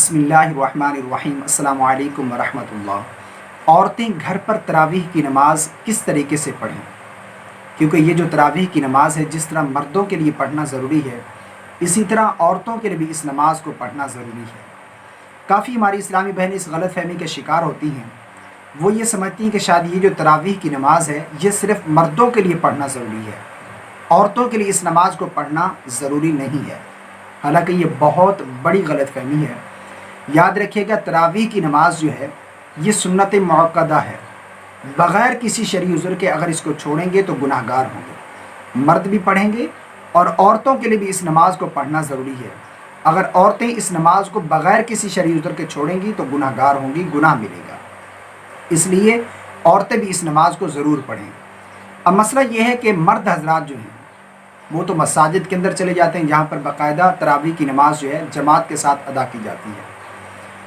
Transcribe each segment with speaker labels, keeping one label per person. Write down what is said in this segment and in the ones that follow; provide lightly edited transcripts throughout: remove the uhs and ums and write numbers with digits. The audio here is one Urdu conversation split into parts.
Speaker 1: بسم اللہ الرحمن الرحیم۔ السلام علیکم ورحمۃ اللہ۔ عورتیں گھر پر تراویح کی نماز کس طریقے سے پڑھیں؟ کیونکہ یہ جو تراویح کی نماز ہے، جس طرح مردوں کے لیے پڑھنا ضروری ہے، اسی طرح عورتوں کے لیے بھی اس نماز کو پڑھنا ضروری ہے۔ کافی ہماری اسلامی بہنیں اس غلط فہمی کے شکار ہوتی ہیں۔ وہ یہ سمجھتی ہیں کہ شاید یہ جو تراویح کی نماز ہے، یہ صرف مردوں کے لیے پڑھنا ضروری ہے، عورتوں کے لیے اس نماز کو پڑھنا ضروری نہیں ہے۔ حالانکہ یہ بہت بڑی غلط فہمی ہے۔ یاد رکھیے گا، تراویح کی نماز جو ہے یہ سنت موقدہ ہے۔ بغیر کسی شرعی عذر کے اگر اس کو چھوڑیں گے تو گناہ گار ہوں گے۔ مرد بھی پڑھیں گے اور عورتوں کے لیے بھی اس نماز کو پڑھنا ضروری ہے۔ اگر عورتیں اس نماز کو بغیر کسی شرعی عذر کے چھوڑیں گی تو گناہ گار ہوں گی، گناہ ملے گا۔ اس لیے عورتیں بھی اس نماز کو ضرور پڑھیں۔ اب مسئلہ یہ ہے کہ مرد حضرات جو ہیں وہ تو مساجد کے اندر چلے جاتے ہیں، جہاں پر باقاعدہ تراویح کی نماز جو ہے جماعت کے ساتھ ادا کی جاتی ہے۔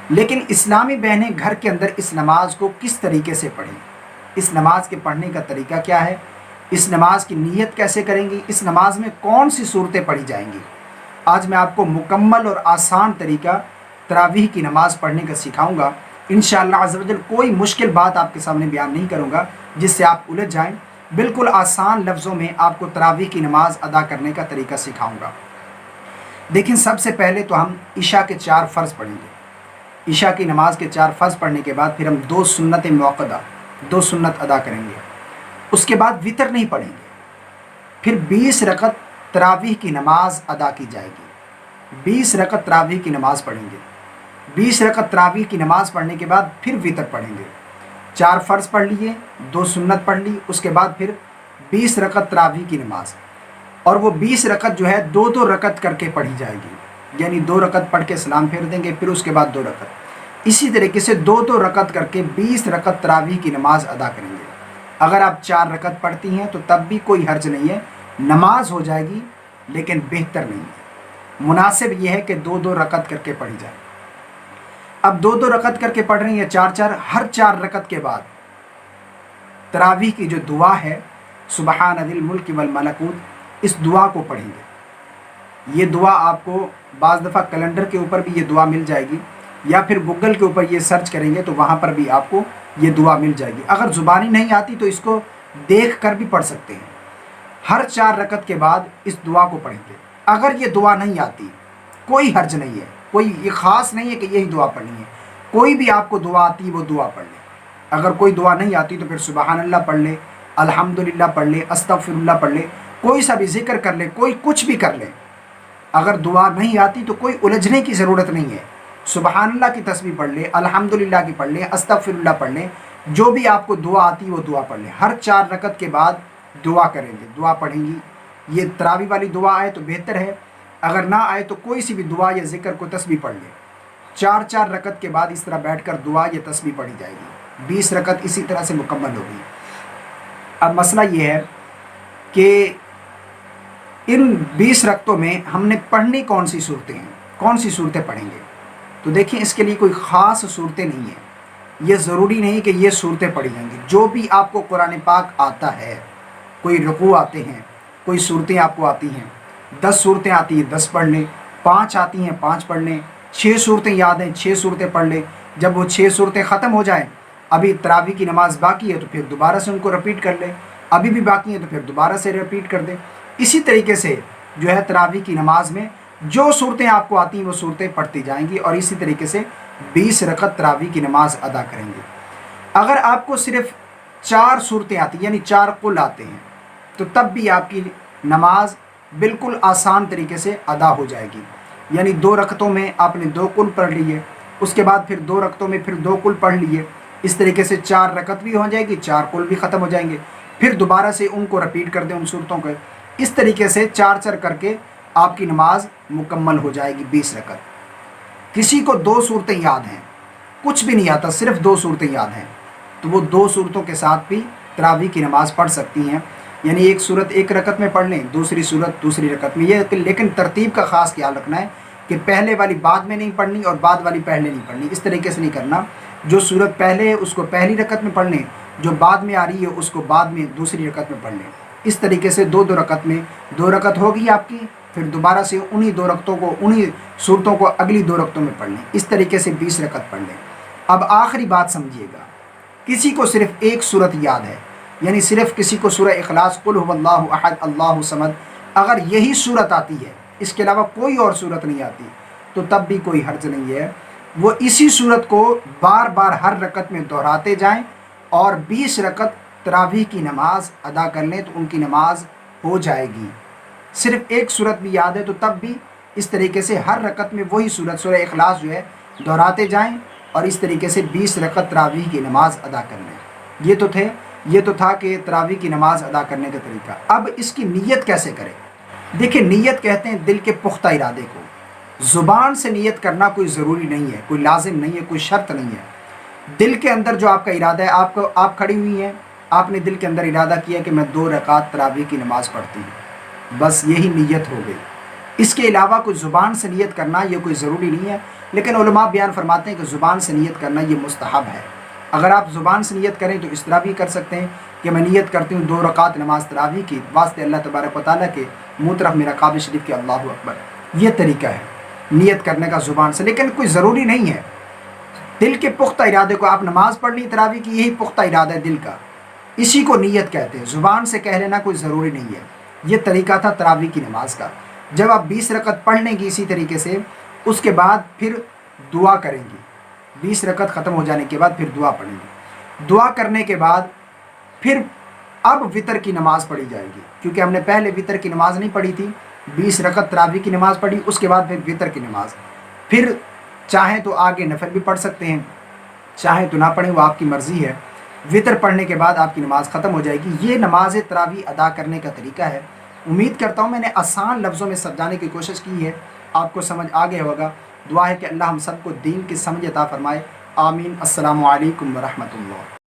Speaker 1: لیکن اسلامی بہنیں گھر کے اندر اس نماز کو کس طریقے سے پڑھیں؟ اس نماز کے پڑھنے کا طریقہ کیا ہے؟ اس نماز کی نیت کیسے کریں گی؟ اس نماز میں کون سی صورتیں پڑھی جائیں گی؟ آج میں آپ کو مکمل اور آسان طریقہ تراویح کی نماز پڑھنے کا سکھاؤں گا۔ انشاءاللہ عز و جل کوئی مشکل بات آپ کے سامنے بیان نہیں کروں گا جس سے آپ الجھ جائیں۔ بالکل آسان لفظوں میں آپ کو تراویح کی نماز ادا کرنے کا طریقہ سکھاؤں گا۔ دیکھیں، سب سے پہلے تو ہم عشاء کے 4 فرض پڑھیں گے۔ عشاء کی نماز کے 4 فرض پڑھنے کے بعد پھر ہم 2 سنت موقدہ، 2 سنت ادا کریں گے۔ اس کے بعد وطر نہیں پڑھیں گے۔ پھر 20 رکعت تراویح کی نماز ادا کی جائے گی۔ 20 رکعت تراویح کی نماز پڑھیں گے۔ 20 رکعت تراویح کی نماز پڑھنے کے بعد پھر وطر پڑھیں گے۔ 4 فرض پڑھ لیے، 2 سنت پڑھ لی، اس کے بعد پھر 20 رکعت تراویح کی نماز، اور وہ 20 رکعت جو ہے 2 رکعت کر کے پڑھی جائے گی۔ یعنی 2 رکعت پڑھ کے سلام پھیر دیں گے، پھر اس کے بعد 2 رکعت۔ اسی طریقے سے 2 رکعت کر کے 20 رکعت تراویح کی نماز ادا کریں گے۔ اگر آپ 4 رکعت پڑھتی ہیں تو تب بھی کوئی حرج نہیں ہے، نماز ہو جائے گی، لیکن بہتر نہیں ہے۔ مناسب یہ ہے کہ 2 رکعت کر کے پڑھی جائے۔ اب 2 رکعت کر کے پڑھ رہی ہیں 4 ہر 4 رکعت کے بعد تراویح کی جو دعا ہے، سبحان ذی الملک والملکوت، اس دعا کو پڑھیں گے۔ یہ دعا آپ کو بعض دفعہ کیلنڈر کے اوپر بھی یہ دعا مل جائے گی، یا پھر گوگل کے اوپر یہ سرچ کریں گے تو وہاں پر بھی آپ کو یہ دعا مل جائے گی۔ اگر زبانی نہیں آتی تو اس کو دیکھ کر بھی پڑھ سکتے ہیں۔ ہر 4 رکعت کے بعد اس دعا کو پڑھیں گے۔ اگر یہ دعا نہیں آتی کوئی حرج نہیں ہے، کوئی یہ خاص نہیں ہے کہ یہی دعا پڑھنی ہے۔ کوئی بھی آپ کو دعا آتی وہ دعا پڑھ لیں۔ اگر کوئی دعا نہیں آتی تو پھر سبحان اللہ پڑھ لے، الحمدللہ پڑھ لے، استغفر اللہ پڑھ لے، کوئی سا بھی ذکر کر لے، کوئی کچھ بھی کر لے۔ اگر دعا نہیں آتی تو کوئی الجھنے کی ضرورت نہیں ہے۔ سبحان اللہ کی تسبیح پڑھ لے، الحمدللہ کی پڑھ لے، استغفر اللہ پڑھ لے، جو بھی آپ کو دعا آتی وہ دعا پڑھ لیں۔ ہر 4 رکعت کے بعد دعا کریں گے، دعا پڑھیں گی۔ یہ تراویح والی دعا آئے تو بہتر ہے، اگر نہ آئے تو کوئی سی بھی دعا یا ذکر کو تسبیح پڑھ لے۔ 4 رکعت کے بعد اس طرح بیٹھ کر دعا یا تسبیح پڑھی جائے گی۔ 20 رکعت اسی طرح سے مکمل ہوگی۔ اب مسئلہ یہ ہے کہ ان 20 رکعتوں میں ہم نے پڑھنی کون سی صورتیں ہیں، کون سی صورتیں پڑھیں گے؟ تو دیکھیں، اس کے لیے کوئی خاص صورتیں نہیں ہیں۔ یہ ضروری نہیں کہ یہ صورتیں پڑھی جائیں گی۔ جو بھی آپ کو قرآن پاک آتا ہے، کوئی رکوع آتے ہیں، کوئی صورتیں آپ کو آتی ہیں، 10 صورتیں آتی ہیں 10 پڑھ لیں، 5 آتی ہیں 5 پڑھ لیں، 6 صورتیں یاد ہیں 6 صورتیں پڑھ لیں۔ جب وہ 6 صورتیں ختم ہو جائیں، ابھی تراویح کی نماز باقی ہے تو پھر دوبارہ سے ان کو رپیٹ کر لیں، ابھی بھی باقی ہیں تو پھر دوبارہ سے رپیٹ کر دیں۔ اسی طریقے سے جو ہے تراویح کی نماز میں جو صورتیں آپ کو آتی ہیں وہ صورتیں پڑھتی جائیں گی، اور اسی طریقے سے 20 رکعت تراویح کی نماز ادا کریں گے۔ اگر آپ کو صرف 4 صورتیں آتی ہیں، یعنی 4 قل آتے ہیں، تو تب بھی آپ کی نماز بالکل آسان طریقے سے ادا ہو جائے گی۔ یعنی 2 رکعتوں میں آپ نے 2 قل پڑھ لیے، اس کے بعد پھر 2 رکعتوں میں پھر 2 قل پڑھ لیے، اس طریقے سے 4 رکعت بھی ہو جائے گی، 4 قل بھی ختم ہو جائیں گے، پھر دوبارہ سے ان کو رپیٹ کر دیں ان صورتوں کو۔ اس طریقے سے 4 کر کے آپ کی نماز مکمل ہو جائے گی 20 رکعت۔ کسی کو 2 صورتیں یاد ہیں، کچھ بھی نہیں آتا، صرف 2 صورتیں یاد ہیں، تو وہ 2 صورتوں کے ساتھ بھی تراویح کی نماز پڑھ سکتی ہیں۔ یعنی ایک صورت 1 رکعت میں پڑھ لیں، دوسری صورت دوسری رکعت میں۔ یہ لیکن ترتیب کا خاص خیال رکھنا ہے کہ پہلے والی بعد میں نہیں پڑھنی اور بعد والی پہلے نہیں پڑھنی، اس طریقے سے نہیں کرنا۔ جو صورت پہلے ہے اس کو پہلی رکعت میں پڑھ لیں، جو بعد میں آ رہی ہے اس کو بعد میں دوسری رکعت میں پڑھ لیں۔ اس طریقے سے 2 رکعت میں 2 رکعت ہوگی آپ کی، پھر دوبارہ سے انہی 2 رکعتوں کو، انہی صورتوں کو اگلی 2 رکعتوں میں پڑھ لیں، اس طریقے سے 20 رکعت پڑھ لیں۔ اب آخری بات سمجھیے گا، کسی کو صرف ایک صورت یاد ہے، یعنی صرف کسی کو سورہ اخلاص قل هو اللہ احد اللہ صمد، اگر یہی صورت آتی ہے، اس کے علاوہ کوئی اور صورت نہیں آتی، تو تب بھی کوئی حرج نہیں ہے، وہ اسی صورت کو بار بار ہر رکعت میں دہراتے جائیں اور 20 رکعت تراویح کی نماز ادا کر لیں، تو ان کی نماز ہو جائے گی۔ صرف ایک صورت بھی یاد ہے تو تب بھی اس طریقے سے ہر رکعت میں وہی صورت سورہ اخلاص جو ہے دہراتے جائیں اور اس طریقے سے 20 رکعت تراویح کی نماز ادا کر لیں۔ یہ تو تھا کہ تراویح کی نماز ادا کرنے کا طریقہ۔ اب اس کی نیت کیسے کریں؟ دیکھیں، نیت کہتے ہیں دل کے پختہ ارادے کو۔ زبان سے نیت کرنا کوئی ضروری نہیں ہے، کوئی لازم نہیں ہے، کوئی شرط نہیں ہے۔ دل کے اندر جو آپ کا ارادہ ہے، آپ کھڑی ہوئی ہیں، آپ نے دل کے اندر ارادہ کیا کہ میں 2 رکعت تراویح کی نماز پڑھتی ہوں، بس یہی نیت ہو گئی۔ اس کے علاوہ کوئی زبان سے نیت کرنا یہ کوئی ضروری نہیں ہے، لیکن علماء بیان فرماتے ہیں کہ زبان سے نیت کرنا یہ مستحب ہے۔ اگر آپ زبان سے نیت کریں تو اس طرح بھی کر سکتے ہیں کہ میں نیت کرتی ہوں 2 رکعت نماز تراویح کی، واسطے اللہ تبارک و تعالیٰ کے منہ طرف میرا کعبہ شریف کے اللہ اکبر۔ یہ طریقہ ہے نیت کرنے کا زبان سے، لیکن کوئی ضروری نہیں ہے۔ دل کے پختہ ارادے کو، آپ نماز پڑھ لی تراویح کی، یہی پختہ ارادہ ہے دل کا، اسی کو نیت کہتے ہیں۔ زبان سے کہہ لینا کوئی ضروری نہیں ہے۔ یہ طریقہ تھا تراویح کی نماز کا۔ جب آپ 20 رکعت پڑھ لیں گی اسی طریقے سے، اس کے بعد پھر دعا کریں گی۔ 20 رکعت ختم ہو جانے کے بعد پھر دعا پڑھیں گی۔ دعا کرنے کے بعد پھر اب وطر کی نماز پڑھی جائے گی، کیونکہ ہم نے پہلے وطر کی نماز نہیں پڑھی تھی، 20 رکعت تراویح کی نماز پڑھی، اس کے بعد پھر وطر کی نماز۔ پھر چاہیں تو آگے نفل بھی پڑھ سکتے ہیں، چاہیں تو نہ پڑھیں، وہ آپ کی مرضی ہے۔ وطر پڑھنے کے بعد آپ کی نماز ختم ہو جائے گی۔ یہ نماز تراویح ادا کرنے کا طریقہ ہے۔ امید کرتا ہوں میں نے آسان لفظوں میں سمجھانے کی کوشش کی ہے، آپ کو سمجھ آ گیا ہوگا۔ دعا ہے کہ اللہ ہم سب کو دین کی سمجھ عطا فرمائے۔ آمین۔ السلام علیکم ورحمۃ اللہ۔